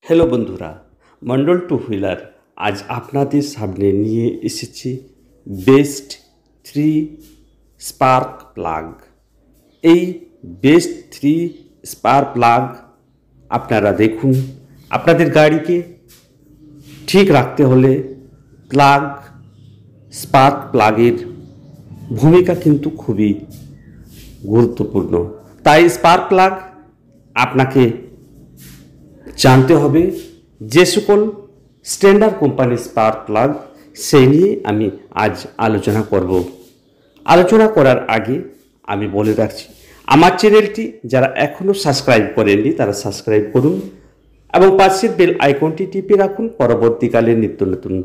Hello বন্ধুরা, Mondal two wheeler আজ আপনাদের সামনে নিয়ে এসেছি বেস্ট 3 স্পার্ক প্লাগ। এই বেস্ট 3 স্পার্ক প্লাগ আপনারা দেখুন। আপনাদের গাড়িকে ঠিক রাখতে হলে স্পার্ক প্লাগের ভূমিকা কিন্তু খুবই গুরুত্বপূর্ণ। তাই স্পার্ক প্লাগ আপনাকে জানতে হবে। যে সকল স্ট্যান্ডার্ড কোম্পানির স্পার্ক প্লাগ সেই নিয়ে আমি আজ আলোচনা করব। আলোচনা করার আগে আমি বলে রাখছি, আমার চ্যানেলটি যারা এখনও সাবস্ক্রাইব করেননি তারা সাবস্ক্রাইব করুন এবং পাশের বেল আইকনটি টিপে রাখুন পরবর্তীকালে নিত্য নতুন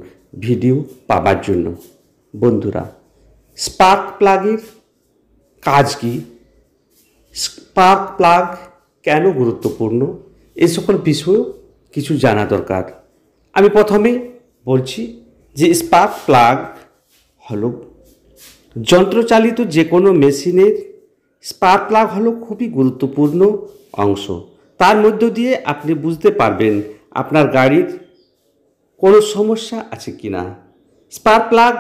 ভিডিও পাওয়ার জন্য। বন্ধুরা, স্পার্ক প্লাগের কাজ কি, স্পার্ক প্লাগ কেন গুরুত্বপূর্ণ, এই সকল বিষয়েও কিছু জানা দরকার। আমি প্রথমে বলছি যে স্পার্ক প্লাগ হলো যন্ত্রচালিত যে কোনো মেশিনের স্পার্ক প্লাগ হলো খুবই গুরুত্বপূর্ণ অংশ। তার মধ্য দিয়ে আপনি বুঝতে পারবেন আপনার গাড়ির কোনো সমস্যা আছে কি না। স্পার্ক প্লাগ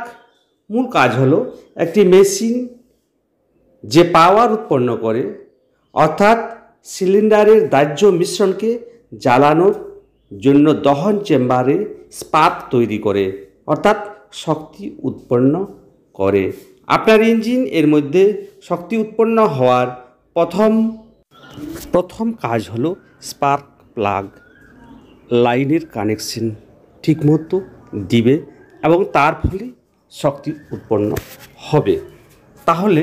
মূল কাজ হলো একটি মেশিন যে পাওয়ার উৎপন্ন করে, অর্থাৎ সিলিন্ডারের দাহ্য মিশ্রণকে জ্বালানোর জন্য দহন চেম্বারে স্পার্ক তৈরি করে, অর্থাৎ শক্তি উৎপন্ন করে। আপনার ইঞ্জিন এর মধ্যে শক্তি উৎপন্ন হওয়ার প্রথম কাজ হলো স্পার্ক প্লাগ লাইনের কানেকশন ঠিকমতো দিবে এবং তার ফলে শক্তি উৎপন্ন হবে। তাহলে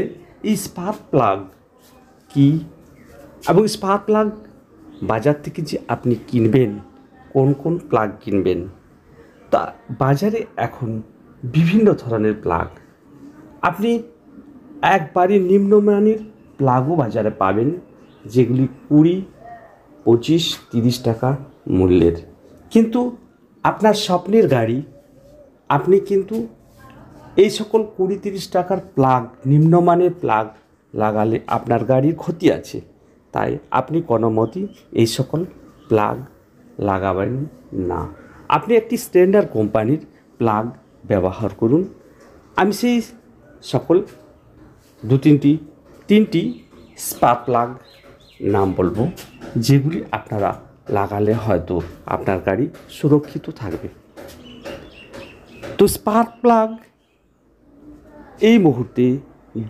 এই স্পার্ক প্লাগ কি এবং স্পার্ক প্লাগ বাজার থেকে যে আপনি কিনবেন, কোন কোন প্লাগ কিনবেন, তা বাজারে এখন বিভিন্ন ধরনের প্লাগ, আপনি একবারে নিম্নমানের প্লাগও বাজারে পাবেন, যেগুলি 20, 25, 30 টাকা মূল্যের। কিন্তু আপনার স্বপ্নের গাড়ি, আপনি কিন্তু এই সকল 20-30 টাকার প্লাগ, নিম্নমানের প্লাগ লাগালে আপনার গাড়ির ক্ষতি আছে। তাই আপনি কোনো মতেই এই সকল প্লাগ লাগাবেন না। আপনি একটি স্ট্যান্ডার্ড কোম্পানির প্লাগ ব্যবহার করুন। আমি সেই সকল তিনটি স্পার্ক প্লাগ নাম বলবো, যেগুলি আপনারা লাগালে হয়তো আপনার গাড়ি সুরক্ষিত থাকবে। তো স্পার্ক প্লাগ এই মুহূর্তে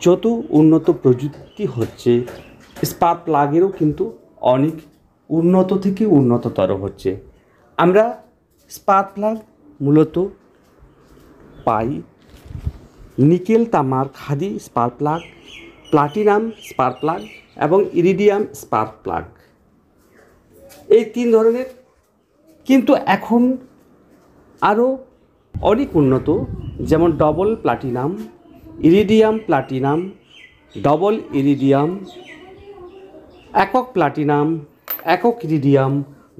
যত উন্নত প্রযুক্তি হচ্ছে, স্পার্ক প্লাগেরও কিন্তু অনেক উন্নত থেকে উন্নততর হচ্ছে। আমরা স্পার্ক প্লাগ মূলত পাই নিকেল, তামার, khadi spark plug, platinum spark plug এবং ইরিডিয়াম স্পার্ক প্লাগ, এই 3 ধরনের। কিন্তু এখন আরও অনেক উন্নত, যেমন double platinum, iridium platinum, double iridium, একক প্লাটিনাম, একক iridium,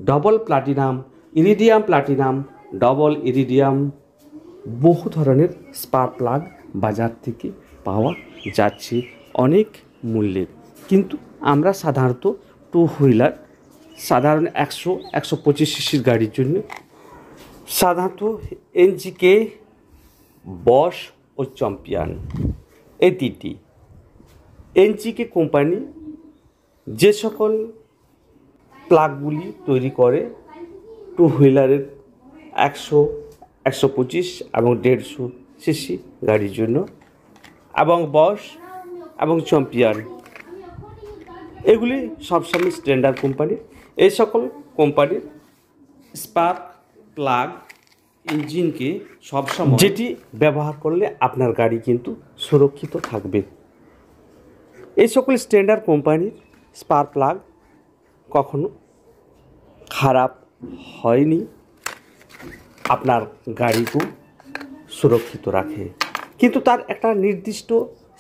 double platinum, iridium platinum, double iridium, বহু ধরনের স্পার্ক প্লাগ বাজার থেকে পাওয়া যাচ্ছে অনেক মূল্যের। কিন্তু আমরা সাধারণত টু হুইলার, সাধারণ 100-125 সিসির গাড়ির জন্য সাধারণত এনজিকে, বশ ও চ্যাম্পিয়ন, এই 3টি এনজিকে কোম্পানি যে সকল প্লাগগুলি তৈরি করে টু হুইলারের 100-125 এবং 150 সিসি গাড়ির জন্য, এবং বশ এবং চ্যাম্পিয়ন, এগুলি সবসময় স্ট্যান্ডার্ড কোম্পানি। এই সকল কোম্পানির স্পার্ক প্লাগ ইঞ্জিনকে সবসময় যেটি ব্যবহার করলে আপনার গাড়ি কিন্তু সুরক্ষিত থাকবে। এই সকল স্ট্যান্ডার্ড কোম্পানির স্পার্ক প্লাগ কখনো খারাপ হয়নি, আপনার গাড়িকেও সুরক্ষিত রাখে। কিন্তু তার একটা নির্দিষ্ট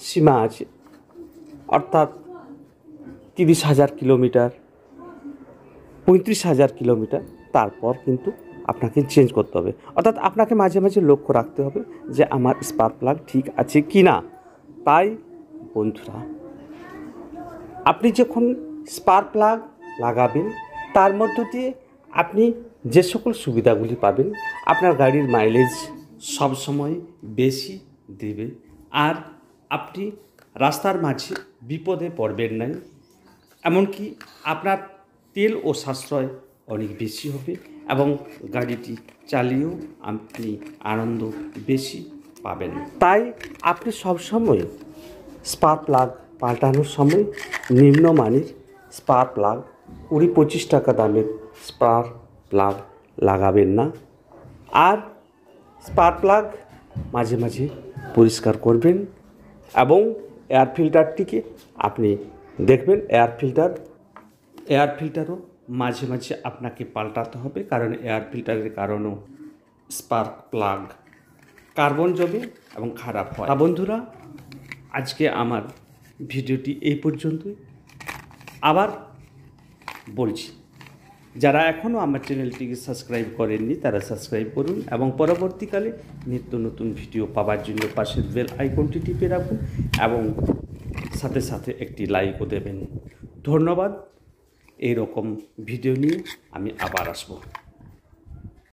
সীমা আছে, অর্থাৎ 30,000 কিলোমিটার, 35,000 কিলোমিটার, তারপর কিন্তু আপনাকে চেঞ্জ করতে হবে। অর্থাৎ আপনাকে মাঝে মাঝে লক্ষ্য রাখতে হবে যে আমার স্পার্ক প্লাগ ঠিক আছে কি না। তাই বন্ধুরা, আপনি যখন স্পার্ক প্লাগ লাগাবেন, তার মধ্য দিয়ে আপনি যে সকল সুবিধাগুলি পাবেন, আপনার গাড়ির মাইলেজ সবসময় বেশি দেবে, আর আপনি রাস্তার মাঝে বিপদে পড়বেন না। এমনকি আপনার তেল ও সাশ্রয় অনেক বেশি হবে এবং গাড়িটি চালিয়েও আপনি আনন্দ বেশি পাবেন। তাই আপনি সবসময় স্পার্ক প্লাগ পাল্টানোর সময় নিম্নমানের স্পার্ক প্লাগ 20-25 টাকা দামের স্পার্ক প্লাগ লাগাবেন না। আর স্পার্ক প্লাগ মাঝে মাঝে পরিষ্কার করবেন এবং এয়ার ফিল্টারটিকে আপনি দেখবেন, এয়ার ফিল্টারও মাঝে মাঝে আপনাকে পাল্টাতে হবে, কারণ এয়ার ফিল্টারের কারণেও স্পার্ক প্লাগ কার্বন জমে এবং খারাপ হয়। বন্ধুরা, আজকে আমার ভিডিওটি এই পর্যন্তই। আবার বলছি, যারা এখনও আমার চ্যানেলটিকে সাবস্ক্রাইব করেননি তারা সাবস্ক্রাইব করুন এবং পরবর্তীকালে নিত্য নতুন ভিডিও পাওয়ার জন্য পাশের বেল আইকনটি টিপে রাখুন এবং সাথে সাথে একটি লাইকও দেবেন। ধন্যবাদ। এই রকম ভিডিও নিয়ে আমি আবার আসবো।